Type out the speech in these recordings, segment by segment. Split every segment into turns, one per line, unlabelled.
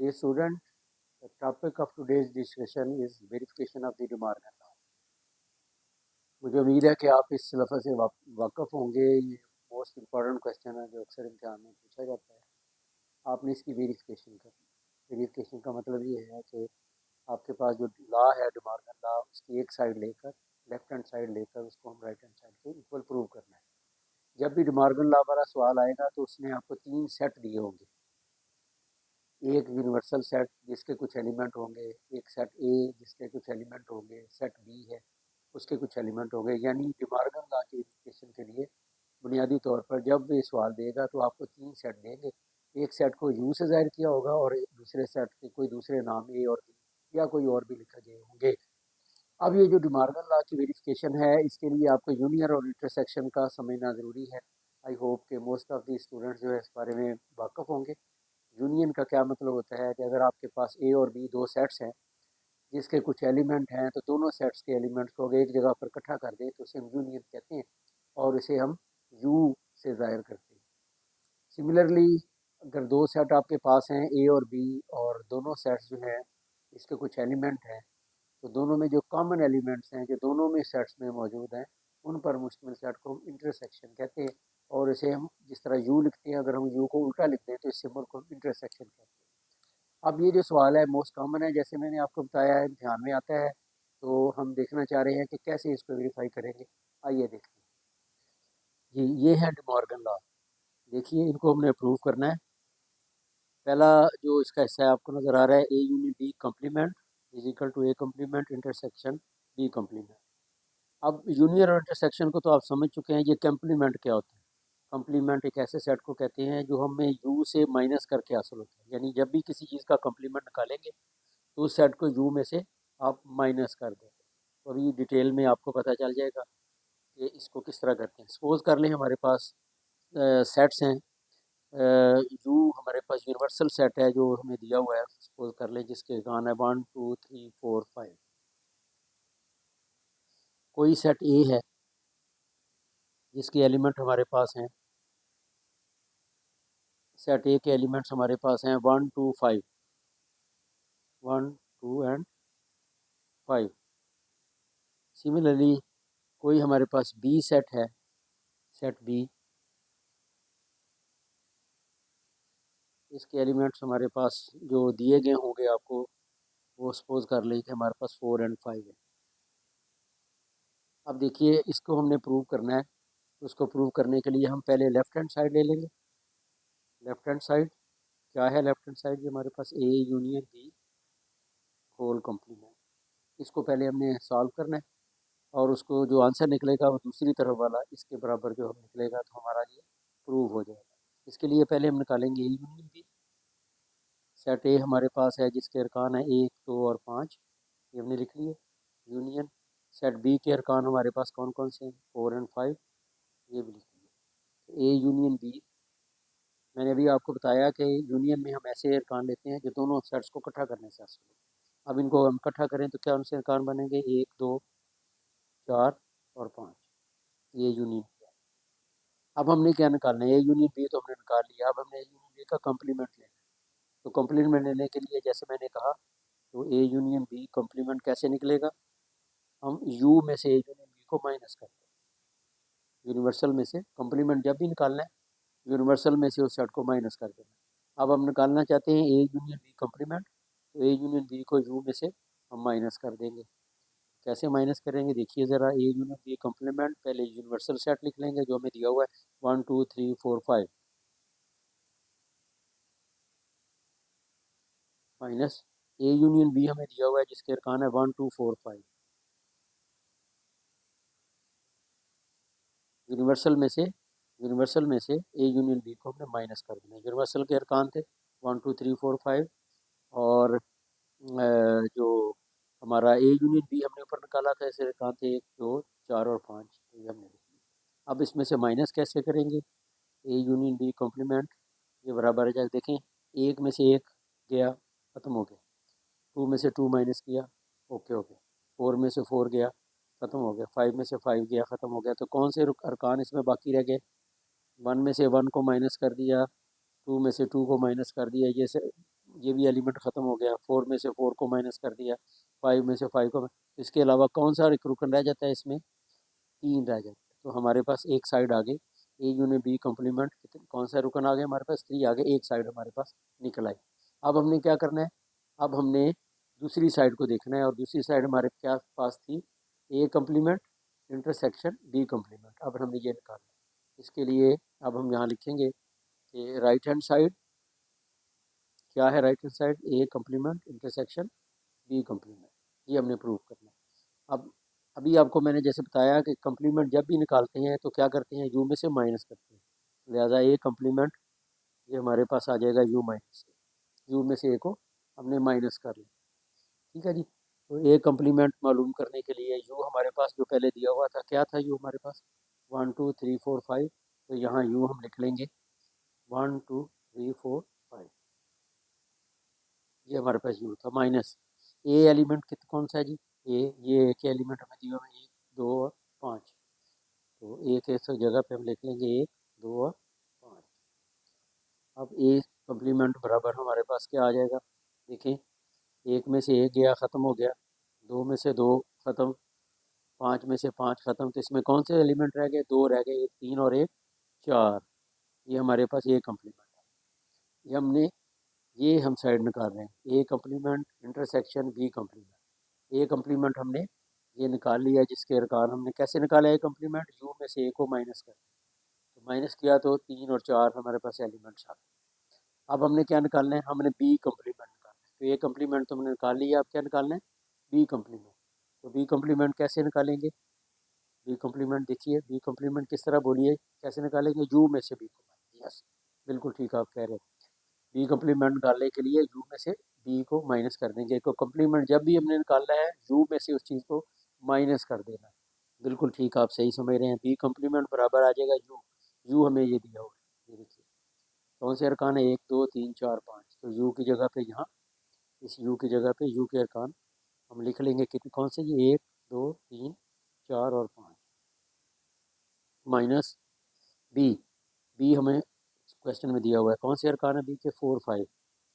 Dear student, the topic of today's discussion is verification of the Demargan law. मुझे उम्मीद है कि आप इस लफ्ज़ से वाकफ़ होंगे। ये मोस्ट इम्पॉर्टेंट क्वेश्चन है जो अक्सर इम्तिहान में पूछा जाता है। आपने इसकी वेरिफिकेशन करनी। वेरिफिकेशन का मतलब ये है कि आपके पास जो लॉ है डिमार्गन लॉ, उसकी एक साइड लेकर, लेफ्ट हैंड साइड लेकर, उसको हम राइट हैंड साइड के इक्वल प्रूव करना है। जब भी डिमार्गन लॉ वाला सवाल आएगा तो उसने आपको 3 सेट दिए होंगे। एक यूनिवर्सल सेट जिसके कुछ एलिमेंट होंगे, एक सेट ए जिसके कुछ एलिमेंट होंगे, सेट बी है उसके कुछ एलिमेंट होंगे। यानी डिमार्गन लॉ की वेरिफिकेशन के लिए बुनियादी तौर पर जब ये सवाल देगा तो आपको 3 सेट देंगे। एक सेट को यू से ज़ाहिर किया होगा और एक दूसरे सेट के कोई दूसरे नाम ए और बी या कोई और भी लिखे गए होंगे। अब ये जो डिमार्गन लॉ की वेरिफिकेशन है, इसके लिए आपको यूनियन और इंटरसेक्शन का समझना ज़रूरी है। आई होप कि मोस्ट ऑफ दी स्टूडेंट्स जो है इस बारे में वाकफ़ होंगे। यूनियन का क्या मतलब होता है कि अगर आपके पास ए और बी दो सेट्स हैं जिसके कुछ एलिमेंट हैं, तो दोनों सेट्स के एलिमेंट्स को अगर एक जगह पर इकट्ठा कर दें तो उसे हम यूनियन कहते हैं और इसे हम यू से ज़ाहिर करते हैं। सिमिलरली अगर दो सेट आपके पास हैं ए और बी और दोनों सेट्स जो हैं इसके कुछ एलिमेंट हैं, तो दोनों में जो कॉमन एलिमेंट्स हैं जो दोनों में सेट्स में मौजूद हैं उन पर मुश्तमिल सेट को हम इंटरसेक्शन कहते हैं। और इसे हम जिस तरह यू लिखते हैं, अगर हम यू को उल्टा लिखते हैं तो इस सिंबल को हम इंटरसेक्शन कहते हैं। अब ये जो सवाल है मोस्ट कॉमन है, जैसे मैंने आपको बताया है, ध्यान में आता है। तो हम देखना चाह रहे हैं कि कैसे इसको वेरीफाई करेंगे। आइए देखते हैं। ये है डिमॉर्गन लॉ। देखिए इनको हमने अप्रूव करना है। पहला जो इसका हिस्सा है आपको नज़र आ रहा है, A union B complement is equal to A complement intersection B complement. अब यूनियन और इंटरसेक्शन को तो आप समझ चुके हैं। ये कम्प्लीमेंट क्या होता है? कम्प्लीमेंट एक ऐसे सेट को कहते हैं जो हमें यू से माइनस करके हासिल होता है। यानी जब भी किसी चीज़ का कम्प्लीमेंट निकालेंगे तो उस सेट को यू में से आप माइनस कर दें। तो अभी डिटेल में आपको पता चल जाएगा कि इसको किस तरह करते हैं। सपोज़ कर लें हमारे पास सेट्स हैं। यू हमारे पास यूनिवर्सल सेट है जो हमें दिया हुआ है। सपोज कर लें जिसके अर्कान है 1 2 3 4 5। कोई सेट ए है जिसके एलिमेंट हमारे पास हैं, सेट ए के एलिमेंट्स हमारे पास हैं 1 2 5, 1 2 एंड 5। सिमिलरली कोई हमारे पास बी सेट है, सेट बी, इसके एलिमेंट्स हमारे पास जो दिए गए होंगे आपको, वो सपोज कर लें कि हमारे पास 4 एंड 5 है। अब देखिए इसको हमने प्रूव करना है। तो उसको प्रूव करने के लिए हम पहले लेफ्ट हैंड साइड ले लेंगे। लेफ्ट हैंड साइड क्या है? लेफ्ट हैंड साइड ये हमारे पास A union B whole complement. इसको पहले हमने सॉल्व करना है और उसको जो आंसर निकलेगा वो दूसरी तरफ वाला इसके बराबर जो हम निकलेगा तो हमारा ये प्रूव हो जाएगा। इसके लिए पहले हम निकालेंगे A union B. Set A हमारे पास है जिसके अरकान है 1 2 और 5, ये हमने लिख लिए। यूनियन सेट बी के अरकान हमारे पास कौन कौन से हैं? 4 एंड 5, ये भी लिख लिए। ए यूनियन बी, मैंने अभी आपको बताया कि यूनियन में हम ऐसे अरकान लेते हैं जो दोनों सेट्स को इकट्ठा करने से हासिल हो। अब इनको हम इकट्ठा करें तो क्या उनसे अरकान बनेंगे? 1 2 4 और 5, ये यूनियन। अब हमने क्या निकालना है? ए यूनियन बी तो हमने निकाल लिया। अब हमने ए यूनियन बी का कम्प्लीमेंट लेना है। तो कम्प्लीमेंट लेने के लिए जैसे मैंने कहा, तो ए यूनियन बी कम्प्लीमेंट कैसे निकलेगा? हम यू में से ए यूनियन बी को माइनस करते हैं। यूनिवर्सल में से कम्प्लीमेंट जब भी निकालना है, यूनिवर्सल में से उस सेट को माइनस कर देना। अब हम निकालना चाहते हैं ए यूनियन बी कम्प्लीमेंट, तो ए यूनियन बी को यू में से हम माइनस कर देंगे। कैसे माइनस करेंगे देखिए ज़रा। ए यूनियन बी कम्प्लीमेंट, पहले यूनिवर्सल सेट लिख लेंगे जो हमें दिया हुआ है 1 2 3 4 5 माइनस ए यूनियन बी हमें दिया हुआ है जिसके अरकान है 1 2 4 5। यूनिवर्सल में से ए यूनियन बी को हमने माइनस कर देना। यूनिवर्सल के अरकान थे 1 2 3 4 5 और जो हमारा ए यूनियन बी हमने ऊपर निकाला था, ऐसे अरकान थे 1 2 4 और 5, ये हमने लिख लिया। अब इसमें से माइनस कैसे करेंगे? ए यूनियन बी कॉम्प्लीमेंट ये बराबर है, जैसे देखें एक में से एक गया, ख़त्म हो गया। 2 में से 2 माइनस किया, ओके हो गया। 4 में से 4 गया, ख़त्म हो गया। 5 में से 5 गया, ख़त्म हो गया। तो कौन से अरकान इसमें बाकी रह गए? 1 में से 1 को माइनस कर दिया, 2 में से 2 को माइनस कर दिया, ये से ये भी एलिमेंट ख़त्म हो गया, 4 में से 4 को माइनस कर दिया, 5 में से 5 को। इसके अलावा कौन सा एक रुकन रह जाता है इसमें? 3 रह जाता है। तो हमारे पास एक साइड आ गई ए यूनिट बी कम्प्लीमेंट, कौन सा रुकन आ गया हमारे पास? 3 आ गए, एक साइड हमारे पास निकल आई। अब हमने क्या करना है? अब हमने दूसरी साइड को देखना है, और दूसरी साइड हमारे क्या पास थी? A complement intersection B complement. अब हमने ये निकालना है। इसके लिए अब हम यहाँ लिखेंगे कि राइट हैंड साइड क्या है? Right hand side A complement intersection B complement, ये हमने प्रूव करना है। अब अभी आपको मैंने जैसे बताया कि कम्प्लीमेंट जब भी निकालते हैं तो क्या करते हैं? यू में से माइनस करते हैं। लिहाजा ए कम्प्लीमेंट ये हमारे पास आ जाएगा यू माइनस, यू में से ए को हमने माइनस कर लिया। ठीक है जी। तो ए कम्प्लीमेंट मालूम करने के लिए यू हमारे पास जो पहले दिया हुआ था, क्या था यू हमारे पास? 1 2 3 4 5। तो यहाँ यू हम लिख लेंगे 1 2 3 4 5। ये हमारे पास यू था माइनस ए एलिमेंट कित कौन सा है जी? ये एक एलिमेंट हमें दिया हुआ है, 1 2 और 5। तो एक ऐसा जगह पे हम लिख लेंगे 1 2 और 5। अब ए कम्प्लीमेंट बराबर हमारे पास क्या आ जाएगा? देखें, एक में से एक गया, ख़त्म हो गया, दो में से दो ख़त्म, 5 में से 5 ख़त्म। तो इसमें कौन से एलिमेंट रह गए? 2 रह गए, एक 3 और एक 4। ये हमारे पास ए कम्प्लीमेंट है। ये हमने ये हम साइड निकाल रहे हैं, A complement intersection B complement. A complement हमने ये निकाल लिया, जिसके अरकान हमने कैसे निकाला? ए कम्प्लीमेंट यू में से ए को माइनस कर, तो माइनस किया तो 3 और 4 हमारे पास एलिमेंट्स आ गए। अब हमने क्या निकालना है? हमने बी कम्प्लीमेंट निकालना है। तो ए कम्प्लीमेंट तो हमने निकाल लिया, अब क्या निकालना है? B complement. तो बी कम्प्लीमेंट कैसे निकालेंगे? बी कम्प्लीमेंट देखिए, बी कम्प्लीमेंट किस तरह बोलिए, कैसे निकालेंगे? यू में से बी को। यस, बिल्कुल ठीक आप कह रहे हैं। बी कम्प्लीमेंट निकालने के लिए यू में से बी को माइनस कर देंगे। तो कम्प्लीमेंट जब भी हमने निकालना है यू में से उस चीज़ को माइनस कर देना है। बिल्कुल ठीक, आप सही समझ रहे हैं। बी कम्प्लीमेंट बराबर आ जाएगा यू। यू हमें ये दिया हुआ है, ये देखिए कौन से अरकान है? 1 2 3 4 5। तो यू की जगह पे यहाँ, इस यू की जगह पे यू के अरकान हम लिख लेंगे कितने, कौन से? ये 1 2 3 4 और 5 माइनस बी। बी हमें क्वेश्चन में दिया हुआ है, कौन से अरकान है बी के? 4 5।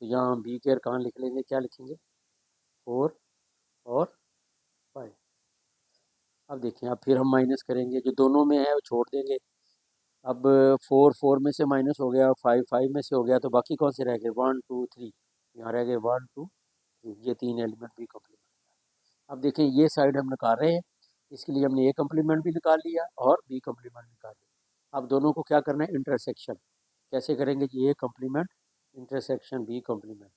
तो यहाँ हम बी के अरकान लिख लेंगे, क्या लिखेंगे? 4 और 5। अब देखिए, अब फिर हम माइनस करेंगे, जो दोनों में है वो छोड़ देंगे। अब 4 4 में से माइनस हो गया, 5 5 में से हो गया, तो बाकी कौन से रह गए? 1 2 3। यहाँ रह गए 1 2 3, ये 3 एलिमेंट भी कम्प्लीमेंट। अब देखें, ये साइड हम निकाल रहे हैं, इसके लिए हमने ए कम्प्लीमेंट भी निकाल लिया और बी कम्प्लीमेंट निकाल लिया। अब दोनों को क्या करना है? इंटरसेक्शन कैसे करेंगे जी? A complement intersection B complement.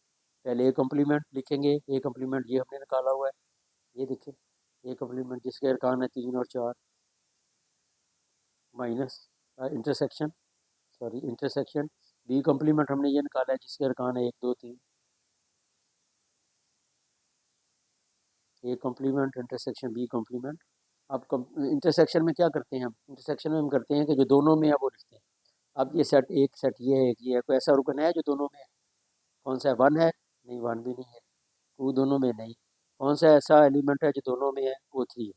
पहले ए कम्प्लीमेंट लिखेंगे, ए कम्प्लीमेंट ये हमने निकाला हुआ है, ये देखिए ए कम्प्लीमेंट जिसके अरकान है 3 और 4 minus intersection, sorry intersection B complement हमने ये निकाला है, जिसके अरकान है 1 2 3। A complement intersection B complement. अब इंटरसेक्शन में क्या करते हैं? हम इंटरसेक्शन में हम करते हैं कि जो दोनों में है वो लिखते हैं। अब ये सेट, एक सेट ये है, एक ये है, कोई ऐसा रुकन है जो दोनों में है? कौन सा है? 1 है? नहीं, 1 भी नहीं है। 2 दोनों में नहीं। कौन सा ऐसा एलिमेंट है जो दोनों में है? वो 3 है।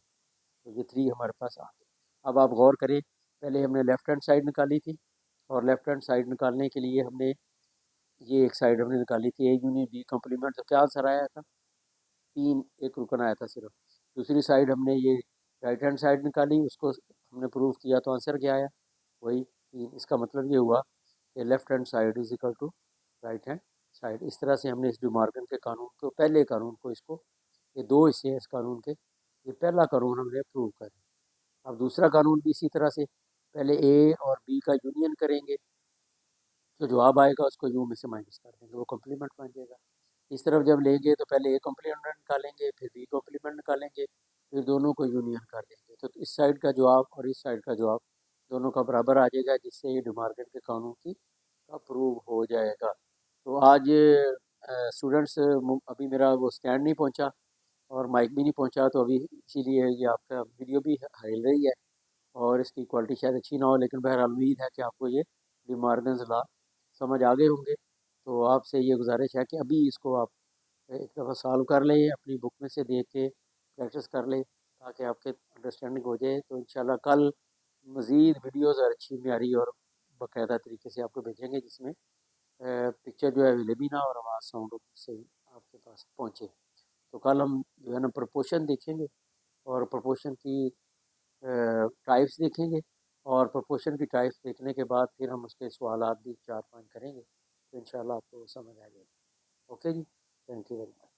तो ये 3 हमारे पास आ गए। अब आप गौर करें, पहले हमने लेफ्ट हैंड साइड निकाली थी, और लेफ्ट हैंड साइड निकालने के लिए हमने ये एक साइड हमने निकाली थी ए यूनिट बी कम्प्लीमेंट। तो क्या आंसर आया था? 3, एक रुकन आया था सिर्फ। दूसरी साइड हमने ये राइट हैंड साइड निकाली, उसको हमने प्रूव किया, तो आंसर क्या आया? वही 3। इसका मतलब ये हुआ कि left hand side is equal to right hand side. इस तरह से हमने इस डिमॉर्गन के कानून को, पहले कानून को, इसको, ये दो हिस्से हैं इस कानून के, ये पहला कानून हमने प्रूव कर। अब दूसरा कानून भी इसी तरह से, पहले ए और बी का यूनियन करेंगे, जो जवाब आएगा उसको यू में से माइनस कर देंगे, वो कम्प्लीमेंट बन जाएगा। इस तरफ जब लेंगे तो पहले ए कम्प्लीमेंट निकालेंगे, फिर बी कम्प्लीमेंट निकालेंगे, फिर दोनों को यूनियन कर देंगे, तो इस साइड का जवाब और इस साइड का जवाब दोनों का बराबर आ जाएगा, जिससे ये डिमार्गन के कानून की अप्रूव हो जाएगा। तो आज स्टूडेंट्स, अभी मेरा वो स्टैंड नहीं पहुंचा और माइक भी नहीं पहुंचा, तो अभी इसीलिए ये आपका वीडियो भी हिल रही है और इसकी क्वालिटी शायद अच्छी ना हो, लेकिन बहरहाल उम्मीद है कि आपको ये डिमार्गन्स लॉ समझ आ गए होंगे। तो आपसे ये गुजारिश है कि अभी इसको आप एक दफ़ा सॉल्व कर लें, अपनी बुक में से देख के प्रैक्टिस कर लें, ताकि आपके अंडरस्टैंडिंग हो जाए। तो इंशाल्लाह कल मज़ीद वीडियोज़ और अच्छी, म्यारी और बाकायदा तरीके से आपको भेजेंगे, जिसमें पिक्चर जो है हिले भी ना और आवाज़ साउंड से आपके पास पहुँचे। तो कल हम जो है ना प्रोपोर्शन देखेंगे और प्रोपोर्शन की टाइप्स देखेंगे और प्रोपोर्शन की टाइप्स देखने के बाद फिर हम उसके सवालात भी 4-5 करेंगे, तो इंशाल्लाह आपको समझ आ जाएगी। ओके जी, थैंक यू वेरी मच।